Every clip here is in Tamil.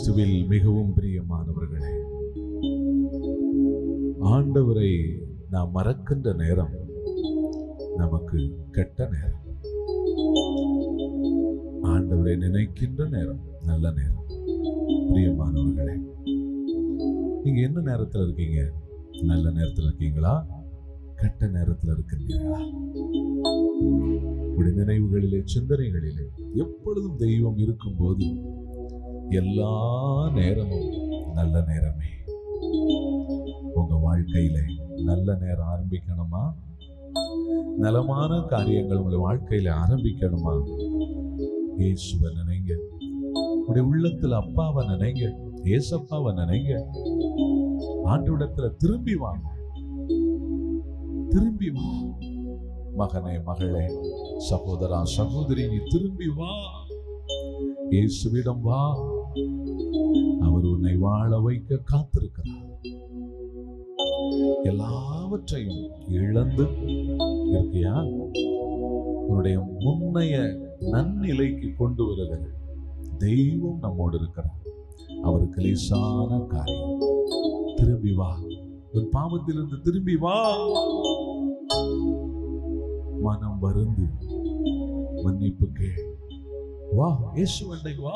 கிறிஸ்துவில் மிகவும் பிரியமானவர்களே, ஆண்டவரை நாம் மறக்கின்ற நேரம் நமக்கு கெட்ட நேரம். ஆண்டவரை நினைக்கின்ற நேரம் நல்ல நேரம். பிரியமானவர்களே, நீங்க என்ன நேரத்தில் இருக்கீங்க? நல்ல நேரத்தில் இருக்கீங்களா? கெட்ட நேரத்தில் இருக்கின்றீர்களா? உடைய நினைவுகளிலே, சிந்தனைகளிலே எப்பொழுதும் தெய்வம் இருக்கும்போது எல்லா நேரமும் நல்ல நேரமே. உங்க வாழ்க்கையில நல்ல நேரம் ஆரம்பிக்கணுமா? நலமான காரியங்கள் உங்க வாழ்க்கையில ஆரம்பிக்கணுமா? இயேசுவை நினைங்க. உடைய உள்ளத்துல அப்பாவை நினைங்க, ஏசப்பாவை நினைங்க. ஆண்டவரிடத்துல திரும்பி வாங்க. திரும்பி வா மகனே, மகளே, சகோதரா, சகோதரி, நீ திரும்பி வா. இயேசுவிடம் வா. அவர் உன்னை வாழ வைக்க காத்திருக்கிறார். எல்லாவற்றையும் இழந்து இருக்கியா? உன்னுடைய முன்னைய நன்னிலைக்கு கொண்டு வருகிற தெய்வம் நம்மோடு இருக்கிறார். அவருக்கு லேசான காரியம். திரும்பி வா. உன் பாவத்திலிருந்து திரும்பி வா. மனம் வருந்து மன்னிப்பு கேள். வா, இயேசுவண்டை வா.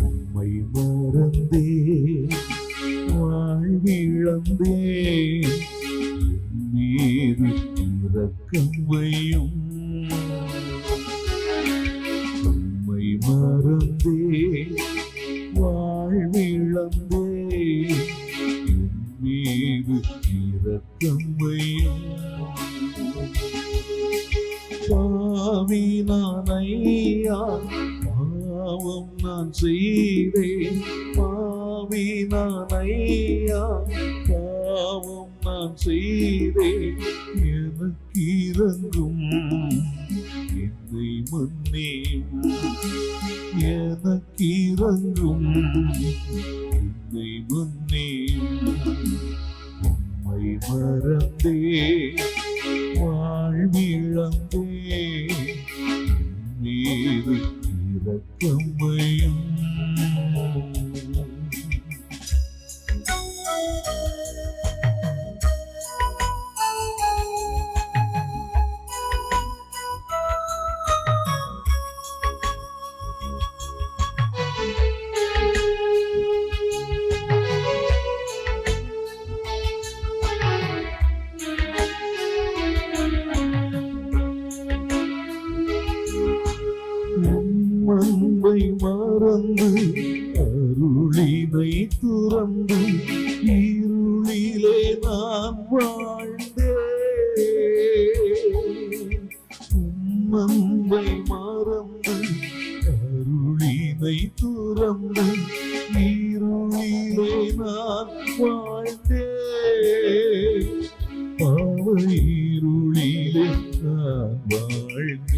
உம்மை மறந்தே வாழ்விழந்தே, மீது இரக்கம் வையும். உம்மை மறந்தே வாழ்விழந்தே, மீது இரக்கம் வையும். பாவி நான் ஐயா, பாவம் நான் செய்தேன். பாவி நான் ஐயா, பாவம் நான் செய்தேன். எனக்கு இறங்கும், என்னை மன்னியும். எனக்கு இறங்கும், என்னை மன்னியும். உம்மை மறந்தே வாழ்விழந்தே, மீது இரக்கம் வையும். அன்பை மறந்து அருளினை துறந்து இருளிலே நான் வாழ்ந்தேன். அன்பை மறந்து அருளினை துறந்து இருளிலே நான் வாழ்ந்தேன். பாவ இருளிலே நான் வாழ்ந்தேன்.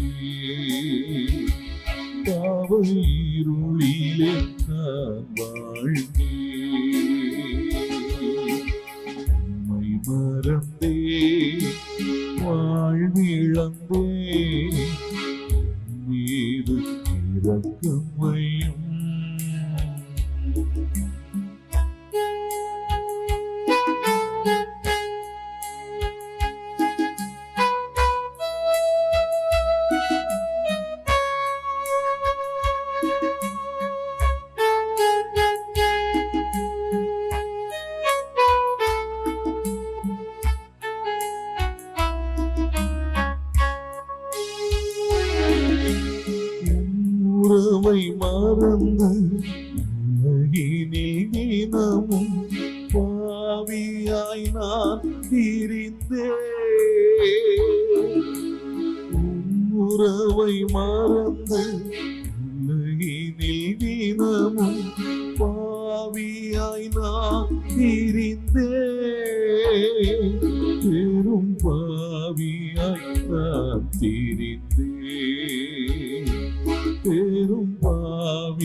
பாவ இருளிலே நான் வாழ்ந்தேன். உம்மை மறந்தே வாழ்விழந்தே, மீது இரக்கம் வையும். உறவை மறந்து உலகினில் தினமும் பாவியாய் நான் திரிந்தேன். உறவை மறந்து உலகினில் தினமும் பாவியாய் நான் திரிந்தேன். பெரும் பாவியாய் நான் திரிந்தேன். பெரும் பாவி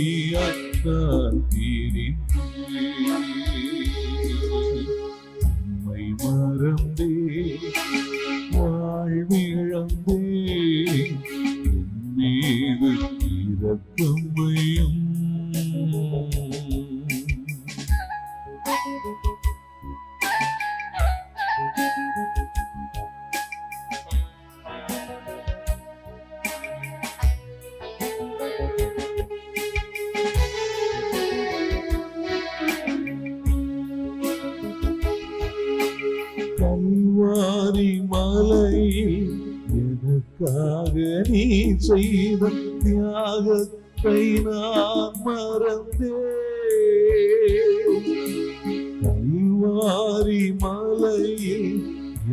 வாழ்விழந்தேன் மீது இரக்கமையும். கல்வாரி மலையில் எனக்காக நீ செய்த தியாகத்தை நான் மறந்தேன். கல்வாரி மலையில்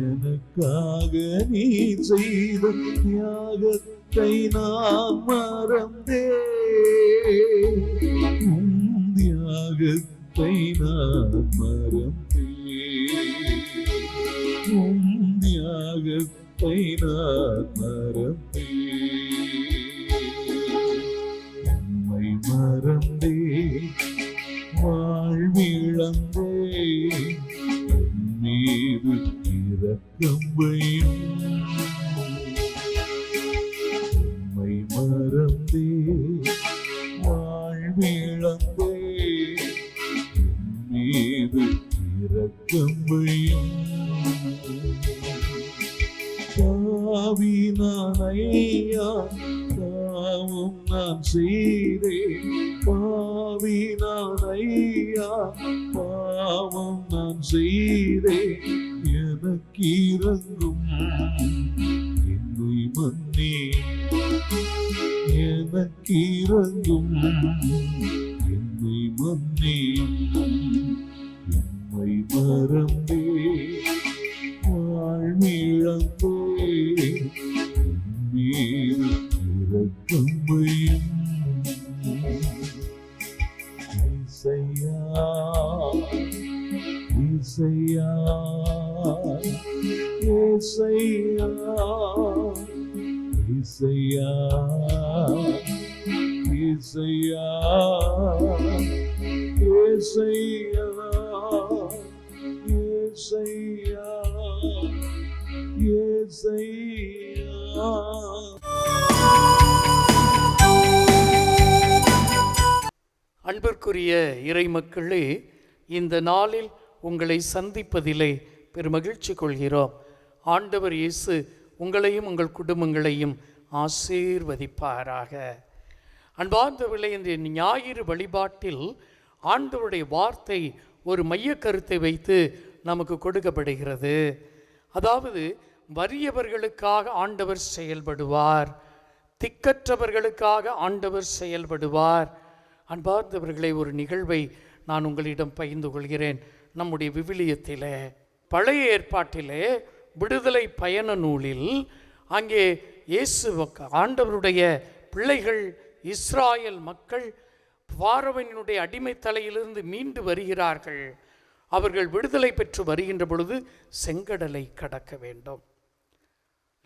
எனக்காக நீ செய்த தியாகத்தை நான் மறந்தேன். தியாகத்தை நான் மறந்தேன். தியாகத்தை நான் மறந்தேன். என்னை மறந்தேன், வாழ்விழந்தேன், மீது இரக்கம் வையும். என்னை மறந்தேன், வாழ்விழந்தேன், மீது இரக்கம் வையும். பாவினான் ஐயா, பாவம் நான் செய்தேன். பாவினான் ஐயா, பாவம் நான் செய்தேன். எனக்கு இறங்கும், என்னை மன்னி. எனக்கு இறங்கும், என்னை மன்னி. என்னை மறந்தேன், வாழ்விழந்தேன், மீது இரக்கம் வையும். இசையா, இசையா, இசையா, இசையா, இசையா, இசையா, இசையா, இசையா. அன்பிற்குரிய இறைமக்களே, இந்த நாளில் உங்களை சந்திப்பதிலே பெருமகிழ்ச்சி கொள்கிறோம். ஆண்டவர் இயேசு உங்களையும் உங்கள் குடும்பங்களையும் ஆசீர்வதிப்பாராக. அன்பார்ந்தவர்களே, இந்த ஞாயிறு வழிபாட்டில் ஆண்டவருடைய வார்த்தை ஒரு மைய கருத்தை வைத்து நமக்கு கொடுக்கப்படுகிறது. அதாவது, வறியவர்களுக்காக ஆண்டவர் செயல்படுவார், திக்கற்றவர்களுக்காக ஆண்டவர் செயல்படுவார். அன்பார்ந்தவர்களை, ஒரு நிகழ்வை நான் உங்களிடம் பகிர்ந்து கொள்கிறேன். நம்முடைய விவிலியத்திலே, பழைய ஏற்பாட்டிலே விடுதலை பயண நூலில் அங்கே இயேசு ஆண்டவருடைய பிள்ளைகள் இஸ்ராயல் மக்கள் பார்வோனினுடைய அடிமைத்தலையிலிருந்து மீண்டு வருகிறார்கள். அவர்கள் விடுதலை பெற்று வருகின்ற பொழுது செங்கடலை கடக்க வேண்டும்.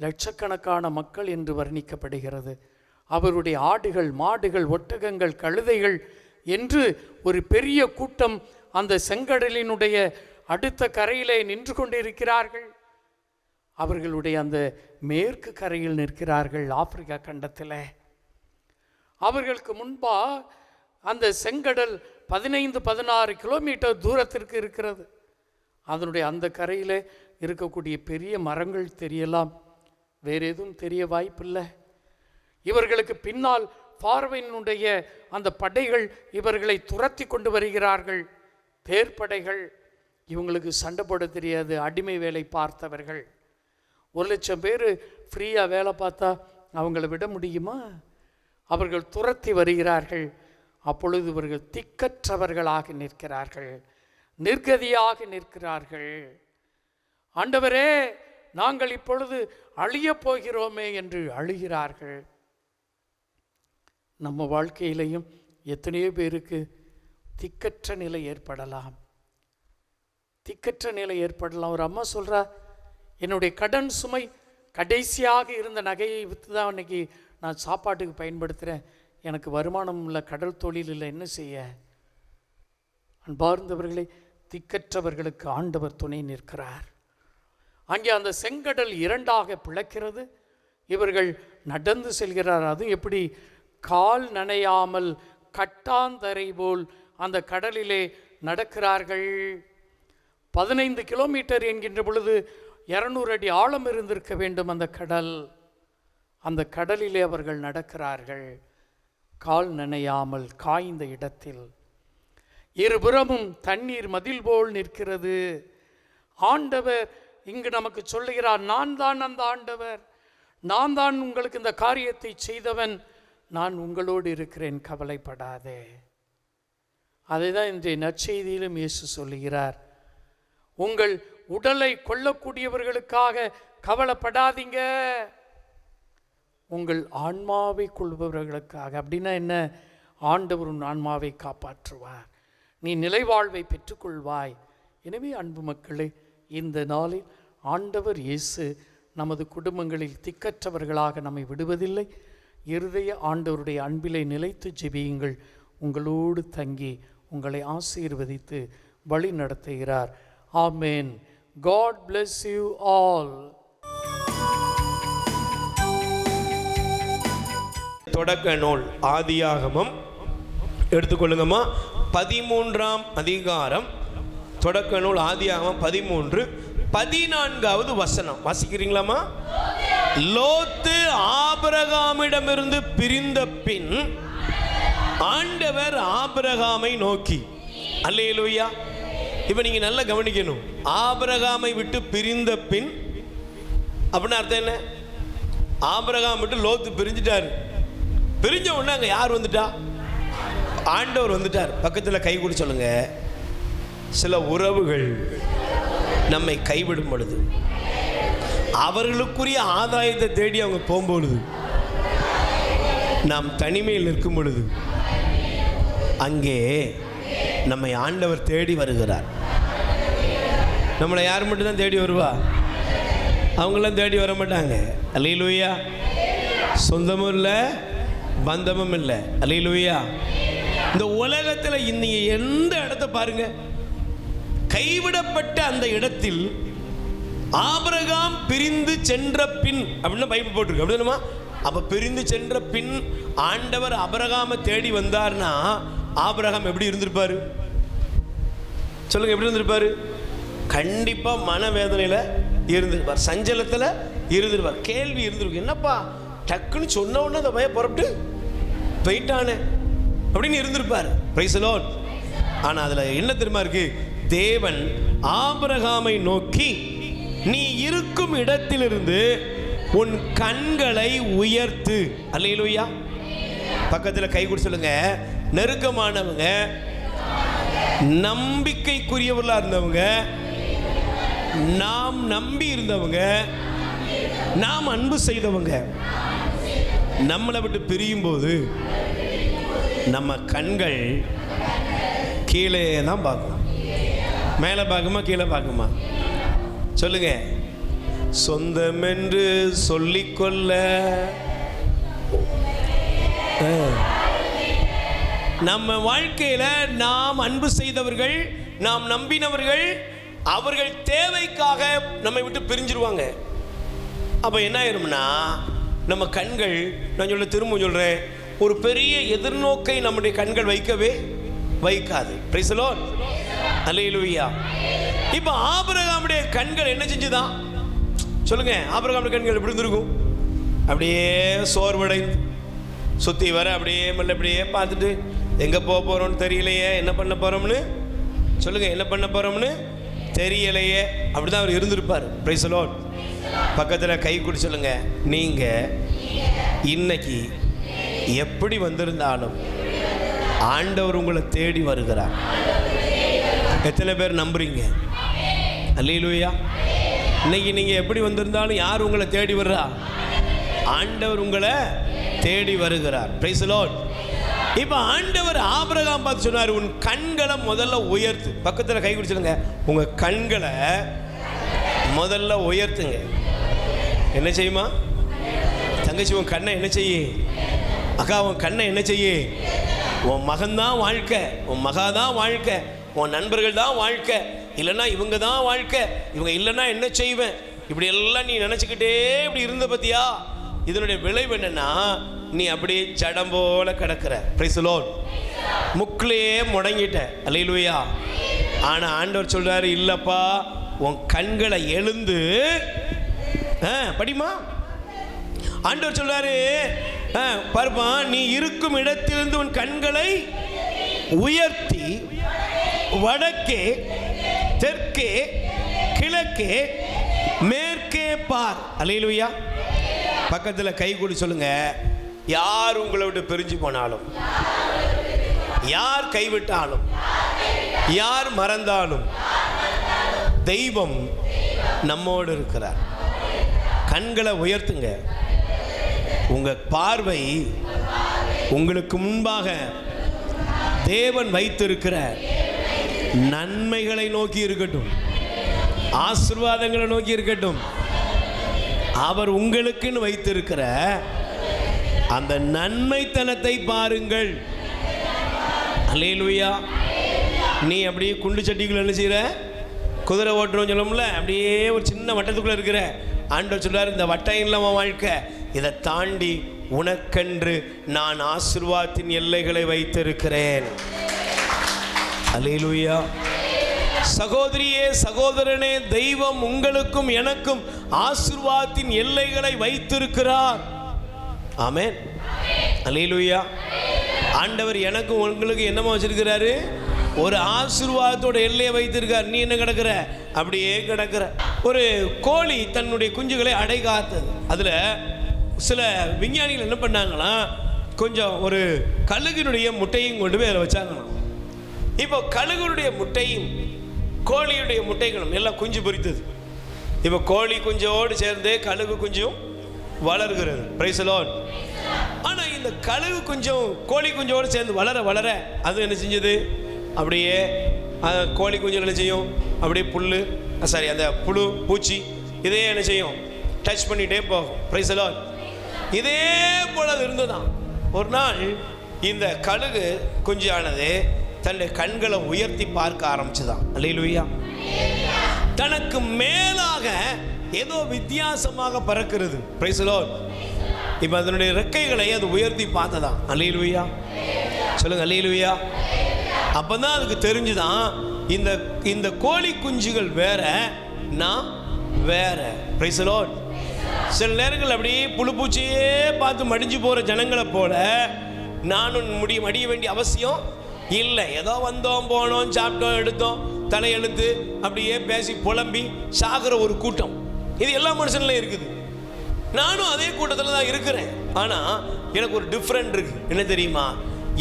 லட்சக்கணக்கான மக்கள் என்று வர்ணிக்கப்படுகிறது. அவருடைய ஆடுகள், மாடுகள், ஒட்டகங்கள், கழுதைகள் என்று ஒரு பெரிய கூட்டம் அந்த செங்கடலினுடைய அடுத்த கரையிலே நின்று கொண்டிருக்கிறார்கள். அவர்களுடைய அந்த மேற்கு கரையில் நிற்கிறார்கள், ஆப்பிரிக்கா கண்டத்தில். அவர்களுக்கு முன்பா அந்த செங்கடல் 15-16 கிலோமீட்டர் தூரத்திற்கு இருக்கிறது. அதனுடைய அந்த கரையில் இருக்கக்கூடிய பெரிய மரங்கள் தெரியலாம், வேறு எதுவும் தெரிய வாய்ப்பில்லை. இவர்களுக்கு பின்னால் பார்வோனுடைய அந்த படைகள் இவர்களை துரத்தி கொண்டு வருகிறார்கள், தேர்ப்படைகள். இவங்களுக்கு சண்டை போட தெரியாது, அடிமை வேலை பார்த்தவர்கள். 1,00,000 பேர் ஃப்ரீயாக வேலை பார்த்தா அவங்கள விட முடியுமா? அவர்கள் துரத்தி வருகிறார்கள். அப்பொழுது இவர்கள் திக்கற்றவர்களாக நிற்கிறார்கள், நிர்கதியாக நிற்கிறார்கள். ஆண்டவரே, நாங்கள் இப்பொழுது அழியப் போகிறோமே என்று அழுகிறார்கள். நம்ம வாழ்க்கையிலையும் எத்தனையோ பேருக்கு திக்கற்ற நிலை ஏற்படலாம், திக்கற்ற நிலை ஏற்படலாம். ஒரு அம்மா சொல்கிறா, என்னுடைய கடன் சுமை கடைசியாக இருந்த நகையை விற்று தான் அன்றைக்கி நான் சாப்பாட்டுக்கு பயன்படுத்துகிறேன், எனக்கு வருமானம் இல்லை, கடல் தொழில் இல்லை, என்ன செய்ய? அன்பார்ந்தவர்களே, திக்கற்றவர்களுக்கு ஆண்டவர் துணை நிற்கிறார். அங்கே அந்த செங்கடல் 2ஆக பிளக்கிறது. இவர்கள் நடந்து செல்கிறார். அது எப்படி? கால் நனையாமல் கட்டாந்தரை போல் அந்த கடலிலே நடக்கிறார்கள். 15 கிலோமீட்டர் என்கின்ற பொழுது 200 அடி ஆழம் இருந்திருக்க வேண்டும் அந்த கடல். அந்த கடலிலே அவர்கள் நடக்கிறார்கள், கால் நனையாமல் காய்ந்த இடத்தில். இருபுறமும் தண்ணீர் மதில் போல் நிற்கிறது. ஆண்டவர் இங்கு நமக்கு சொல்லுகிறார், நான் தான் அந்த ஆண்டவர், நான் தான் உங்களுக்கு இந்த காரியத்தை செய்தவன், நான் உங்களோடு இருக்கிறேன், கவலைப்படாதே. அதை தான் இன்றைய நற்செய்தியிலும் இயேசு சொல்லுகிறார். உங்கள் உடலை கொல்லக்கூடியவர்களுக்காக கவலைப்படாதீங்க, உங்கள் ஆன்மாவை கொள்பவர்களுக்காக. அப்படின்னா என்ன? ஆண்டவர் உன் ஆன்மாவை காப்பாற்றுவார், நீ நிலைவாழ்வை பெற்றுக்கொள்வாய். எனவே அன்பு மக்களே, இந்த நாளில் ஆண்டவர் இயேசு நமது குடும்பங்களில் திக்கற்றவர்களாக நம்மை விடுவதில்லை. இருதய ஆண்டவருடைய அன்பிலை நிலைத்து ஜெபியுங்கள். உங்களோடு தங்கி உங்களை ஆசீர்வதித்து வழி நடத்துகிறார். ஆமென். God bless you all. தொடக்க நூல் ஆதியாகமம் எடுத்துக்கொள்ளுங்கம்மா. 13ஆம் அதிகாரம். தொடக்க நூல் ஆதியாகமம் 13 14வது வசனம் வாசிக்கிறீங்களாமா? லோத்து ஆபிரகாமிடமிருந்து பிரிந்த பின் ஆண்டவர் ஆபிரகாமை நோக்கி. அல்லேலூயா. இப்போ நீங்கள் நல்லா கவனிக்கணும். ஆபிரகாமை விட்டு பிரிந்த பின் அப்படின்னு அர்த்தம் என்ன? ஆபிரகாம் விட்டு லோத்து பிரிஞ்சிட்டாரு. பிரிஞ்ச உடனே அங்கே யார் வந்துட்டா? ஆண்டவர் வந்துட்டார். பக்கத்தில் கை கூட சொல்லுங்க. சில உறவுகள் நம்மை கைவிடும் பொழுது, அவர்களுக்குரிய ஆதாயத்தை தேடி அவங்க போகும்பொழுது, நாம் தனிமையில் நிற்கும் பொழுது, அங்கே நம்மை ஆண்டவர் தேடி வருகிறார். நம்மளை யார் மட்டும்தான் தேடி வருவா? அவங்களாம் தேடி வர மாட்டாங்க. அல்லேலூயா. சொந்தமும் இல்லை, பந்தமும் இல்லை. அல்லேலூயா. இந்த உலகத்தில் இன்னைக்கு எந்த இடத்த பாருங்க, கைவிடப்பட்ட அந்த இடத்தில் ஆபிரகாம் பிரிந்து சென்ற பின் அப்படின்னு பைபிள் போட்டிருக்கு. அப்படின்னா அப்ப பிரிந்து சென்ற பின் ஆண்டவர் ஆபிரகாமை தேடி வந்தார்னா ஆபிரகாம் எப்படி இருந்திருப்பாரு? சொல்லுங்க, எப்படி இருந்திருப்பாரு? கண்டிப்பா மனவேதனையில இருந்திருப்பார், சஞ்சலத்துல இருந்திருப்பார், கேள்வி இருந்திருக்கும். என்னப்பா டக்குன்னு சொன்ன உடனே அந்த பையன் புறப்பட்டு போயிட்டானே அப்படின்னு இருந்திருப்பார். Price the Lord. ஆனா அதுல என்ன தெரியுமா இருக்கு? தேவன் ஆபிரகாமை நோக்கி, நீ இருக்கும் இடத்திலிருந்து உன் கண்களை உயர்த்து. அல்லேலூயா. பக்கத்தில் கை கொடுத்து சொல்லுங்க. நெருக்கமானவங்க, நம்பிக்கைக்குரியவர்களா இருந்தவங்க, நாம் நம்பி இருந்தவங்க, நாம் அன்பு செய்தவங்க நம்மளை விட்டு பிரியும் போது நம்ம கண்கள் கீழே தான் பார்க்கும். மேலே பார்க்குமா கீழே பார்க்குமா? சொல்லுங்க. சொந்தம் என்று சொல்லிக்கொள்ள நம்ம வாழ்க்கையில நாம் அன்பு செய்தவர்கள், நாம் நம்பினவர்கள், அவர்கள் தேவைக்காக நம்மை விட்டு பிரிஞ்சிருவாங்க. அப்ப என்ன ஆயிரும்னா நம்ம கண்கள், நான் திரும்ப சொல்றேன், ஒரு பெரிய எதிர்நோக்கை நம்முடைய கண்கள் வைக்கவே வைக்காது. Praise the lord. அல்லேலூயா. இப்ப ஆபிரகாமுடைய கண்கள் என்ன செஞ்சுதான்? சொல்லுங்க. ஆபிரகாமுடைய கண்கள் எப்படி இருந்திருக்கும்? அப்படியே சோர்வடைந்து சுத்தி வர அப்படியே மெல்ல அப்படியே பார்த்துட்டு, எங்க போக போறோம்னு தெரியலையே, என்ன பண்ண போறோம்னு சொல்லுங்க, என்ன பண்ண போறோம்னு தெரியலையே, அப்படிதான் அவர் இருந்திருப்பார். Price the Lord. பக்கத்துல கை கூடி சொல்லுங்க, நீங்க இன்னைக்கு எப்படி வந்திருந்தாலும் ஆண்டவர் உங்களை தேடி வருகிறார். எத்தனை பேர் நம்புறீங்க? அல்லேலூயா. இன்னைக்கு நீங்க எப்படி வந்திருந்தாலும் யார் உங்களை தேடி வர்றா? ஆண்டவர் உங்களை தேடி வருகிறார். Price the Lord. இப்ப ஆண்டவர் ஆபிரகாம் பார்த்து சொன்னார், உன் கண்களை முதல்ல உயர்த்து. பக்கத்துல கை குடிச்சிடுங்க, உங்க கண்களை முதல்ல உயர்த்துங்க. என்ன செய்யுமா தங்கச்சி? உன் கண்ணை என்ன செய்ய? அக்கா, உன் கண்ணை என்ன செய்ய? உன் மகன்தான் வாழ்க்கை, உன் மகாதான் வாழ்க்கை, உன் நண்பர்கள் தான் வாழ்க்கை, இல்லைன்னா இவங்க தான் வாழ்க்கை, இவங்க இல்லைன்னா என்ன செய்வேன், இப்படி எல்லாம் நீ நினச்சிக்கிட்டே இப்படி இருந்த பத்தியா? இதனுடைய விளைவு என்னன்னா, நீ அப்படியே ஜடம் போல கிடக்கிற. Praise the lord. முக்கிலேயே முடங்கிட்ட. அல்லேலூயா. ஆனா ஆண்டவர் சொல்றாரு, இல்லப்பா, உன் கண்களை எழுந்து படிமா. ஆண்டவர் சொல்றாரு, பாருப்பா, நீ இருக்கும் இடத்திலிருந்து உன் கண்களை உயர்த்தி வடக்கே, தெற்கே, கிழக்கே, மேற்கே பார். அல்லேலூயா. பக்கத்துல கை கூடி சொல்லுங்க, யார் உங்களை விட்டு பிரிஞ்சு போனாலும், யார் கைவிட்டாலும், யார் மறந்தாலும், தெய்வம் நம்மோடு இருக்கிறார். கண்களை உயர்த்துங்க. உங்க பார்வை உங்களுக்கு முன்பாக தேவன் வைத்திருக்கிற நன்மைகளை நோக்கி இருக்கட்டும், ஆசீர்வாதங்களை நோக்கி இருக்கட்டும். அவர் உங்களுக்குன்னு வைத்திருக்கிற அந்த நன்மைத்தனத்தை பாருங்கள். அல்லேலூயா. நீ அப்படியே குண்டு சட்டிக்குள்ள என்ன செய்யற, குதிரை ஓட்டுறோம் சொல்லணும்ல, அப்படியே ஒரு சின்ன வட்டத்துக்குள்ள இருக்கிற. ஆண்டவர் சொல்றாரு, இந்த வட்டம் இல்லாம வாழ்க்கை, இதை தாண்டி உனக்கென்று நான் ஆசீர்வாதத்தின் எல்லைகளை வைத்திருக்கிறேன். அல்லேலூயா. சகோதரியே, சகோதரனே, தெய்வம் உங்களுக்கும் எனக்கும் ஆசீர்வாதத்தின் எல்லைகளை வைத்திருக்கிறார். ஆமென். அல்லேலூயா. ஆண்டவர் எனக்கும் உங்களுக்கு என்னமா வச்சிருக்கிறாரு? ஒரு ஆசீர்வாதத்தோட எல்லையை வைத்திருக்கார். நீ என்ன கிடக்கிற? அப்படியே கிடக்கிற. ஒரு கோழி தன்னுடைய குஞ்சுகளை அடை காத்தது. அதுல சில விஞ்ஞானிகள் என்ன பண்ணாங்கன்னா, கொஞ்சம் ஒரு கழுகினுடைய முட்டையும் கொண்டு போய் அதில் வச்சாங்களாம். இப்போ கழுகுடைய முட்டையும் கோழியுடைய முட்டைகளும் எல்லாம் குஞ்சு பொரித்தது. இப்போ கோழி குஞ்சோடு சேர்ந்து கழுகு குஞ்சும் வளர்கிறது. Price the Lord. ஆனால் இந்த கழுகு குஞ்சும் கோழி குஞ்சோடு சேர்ந்து வளர வளர அது என்ன செஞ்சது? அப்படியே கோழி குஞ்சு என்ன செய்யும்? அப்படியே அந்த புழு பூச்சி இதே என்ன செய்யும்? டச் பண்ணிகிட்டே போகும். Price the Lord. இதே போல அது இருந்ததுதான். ஒரு நாள் இந்த கழுகு குஞ்சானது தன்னுடைய கண்களை உயர்த்தி பார்க்க ஆரம்பிச்சுதான். அல்லேலூயா. தனக்கு மேலாக ஏதோ வித்தியாசமாக பறக்கிறது. Price the Lord. இப்போ அதனுடைய ரெக்கைகளை அது உயர்த்தி பார்த்ததான். அல்லேலூயா. சொல்லுங்க அல்லேலூயா. அப்பதான் அதுக்கு தெரிஞ்சுதான், இந்த கோழி குஞ்சுகள் வேற, நான் வேற. Price the Lord. சில நேரங்கள் அப்படியே புழு பூச்சியே பார்த்து மடிஞ்சு போற ஜனங்களை போல நானும் மடிய வேண்டிய அவசியம் இல்லை. ஏதோ வந்தோம், போனோம், சாப்பிட்டோம், எடுத்தோம், தலையெழுத்து அப்படியே பேசி புலம்பி சாகிற ஒரு கூட்டம் இது எல்லா மனுஷன்லையும் இருக்குது. நானும் அதே கூட்டத்தில் தான் இருக்கிறேன். ஆனால் எனக்கு ஒரு டிஃப்ரெண்ட் இருக்கு. என்ன தெரியுமா?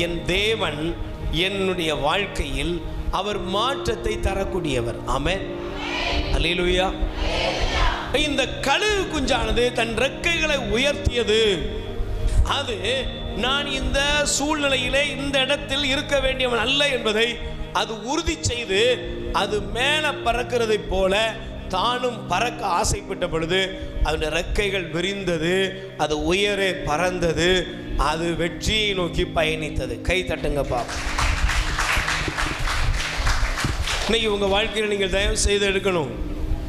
என் தேவன் என்னுடைய வாழ்க்கையில் அவர் மாற்றத்தை தரக்கூடியவர். ஆமென். அல்லேலூயா. இந்த கழுகு குஞ்சானது தன் ரெக்கைகளை உயர்த்தியது. அது நான் இந்த சூழ்நிலையிலே இந்த இடத்தில் இருக்க வேண்டியவன் அல்ல என்பதை அது உறுதி செய்து அது மேலே பறக்கிறதை போல தானும் பறக்க ஆசைப்பட்ட பொழுது அதனுடைய ரெக்கைகள் விரிந்தது, அது உயரே பறந்தது, அது வெற்றியை நோக்கி பயணித்தது. கை தட்டுங்கப்பா. இன்னைக்கு உங்கள் வாழ்க்கையில் நீங்கள் தயவு செய்து எடுக்கணும்.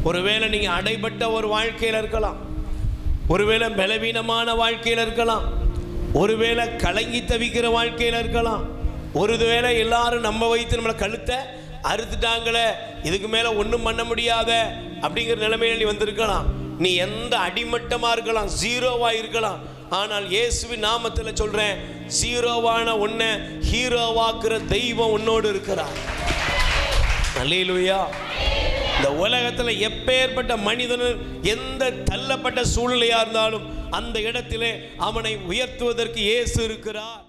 ஒருவேளை நீங்கள் அடைபட்ட ஒரு வாழ்க்கையில் இருக்கலாம், ஒருவேளை பலவீனமான வாழ்க்கையில் இருக்கலாம், ஒருவேளை கலங்கி தவிக்கிற வாழ்க்கையில் இருக்கலாம், ஒருவேளை எல்லாரும் நம்ம வைத்து நம்மளை கழுத்தை அறுத்துட்டாங்களே, இதுக்கு மேலே ஒன்றும் பண்ண முடியாத அப்படிங்கிற நிலைமையில் நீ வந்திருக்கலாம். நீ எந்த அடிமட்டமாக இருக்கலாம், ஜீரோவாக இருக்கலாம். ஆனால் இயேசுவின் நாமத்தில் சொல்கிறேன், ஜீரோவான உன்னை ஹீரோவாக்குற தெய்வம் உன்னோடு இருக்கிறார். அல்லேலூயா. இந்த உலகத்தில் எப்பேற்பட்ட மனிதன் எந்த தள்ளப்பட்ட சூழ்நிலையாக இருந்தாலும் அந்த இடத்திலே அவனை உயர்த்துவதற்கு இயேசு இருக்கிறார்.